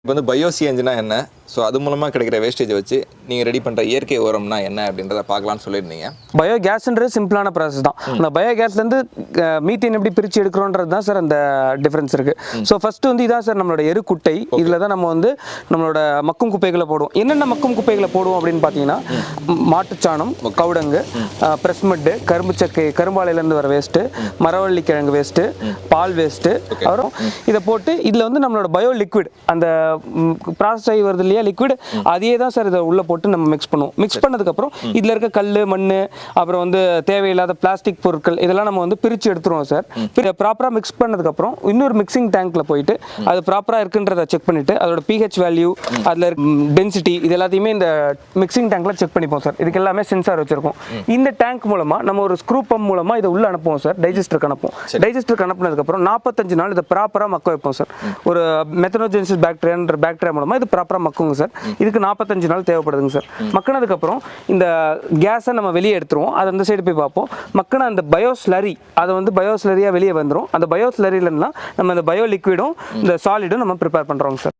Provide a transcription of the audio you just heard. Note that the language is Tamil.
இப்போ வந்து பயோசிஎன்ஜினா என்ன? ஸோ அது மூலமாக கிடைக்கிற வேஸ்டேஜை வச்சு நீங்கள் ரெடி பண்ணுற இயற்கை உரம்னா என்ன அப்படின்றத பார்க்கலான்னு சொல்லியிருந்தீங்க. பயோகேஸ்ன்றது சிம்பிளான ப்ராசஸ் தான். அந்த பயோகேஸ்லேருந்து மீத்தேன் எப்படி பிரித்து எடுக்கிறோன்றது தான் சார் அந்த டிஃப்ரென்ஸ் இருக்குது. ஸோ ஃபஸ்ட்டு வந்து இதான் சார் நம்மளோட எருக்குட்டை. இதில் தான் நம்ம வந்து நம்மளோட மக்கும் குப்பைகளை போடுவோம். என்னென்ன மக்கும் குப்பைகளை போடுவோம் அப்படின்னு பார்த்தீங்கன்னா, மாட்டுச்சாணம், கவுடங்கு, பிரஸ்மெட்டு, கரும்பு சக்கை, கரும்பாலையிலேருந்து வர வேஸ்ட்டு, மரவள்ளி கிழங்கு வேஸ்ட்டு, பால் வேஸ்ட்டு, அப்புறம் இதை போட்டு இதில் வந்து நம்மளோட பயோ லிக்விட் அந்த ப்ராசஸ் ஆகி வருது இல்லையா லிக்விட், அதே தான் சார் இதை உள்ளே போட்டு நம்ம மிக்ஸ் பண்ணுவோம். மிக்ஸ் பண்ணதுக்கப்புறம் இதில் இருக்க கல், மண், அப்புறம் வந்து தேவையில்லாத பிளாஸ்டிக் பொருட்கள் இதெல்லாம் நம்ம வந்து பிரித்து எடுத்துருவோம் சார். ப்ராப்பராக மிக்ஸ் பண்ணதுக்கப்புறம் இன்னொரு மிக்சிங் டேங்க்கில் போயிட்டு அது ப்ராப்பராக இருக்குன்றதை செக் பண்ணிவிட்டு அதோட பிஹெச் வேல்யூ, அதில் டென்சிட்டி இது எல்லாத்தையுமே இந்த மிக்சிங் டேங்க்கில் செக் பண்ணிப்போம் சார். இதுக்கு எல்லாமே சென்சார் வச்சுருக்கோம். இந்த டேங்க் மூலமாக நம்ம ஒரு ஸ்க்ரூ பம்ப் மூலமாக இதை உள்ளே அனுப்புவோம் சார். டைஜஸ்டருக்கு அனுப்புவோம். டைஜஸ்டருக்கு அனுப்புனதுக்கப்புறம் 45 நாள் இதை ப்ராப்பராக மக்க வைப்போம் சார். ஒரு மெத்தனோஜெனிசிஸ் பாக்டீரியான்ற பாக்டீரியா மூலமாக இது ப்ராப்பராக மக்குங்க சார். இதுக்கு 45 நாள் தேவைப்படுதுங்க சார். மக்கினதுக்கப்புறம் இந்த கேஸை நம்ம வெளியே எடுத்துருவோம். அது அந்த சைடு போய் பார்ப்போம். மக்கின அந்த பயோஸ்லரி அதை வந்து பயோஸ்லரியாக வெளியே வந்துடும். அந்த பயோஸ்லரியிலன்னா நம்ம இந்த பயோ லிக்விடும் இந்த சாலிடும் நம்ம ப்ரிப்பேர் பண்ணுறோங்க சார்.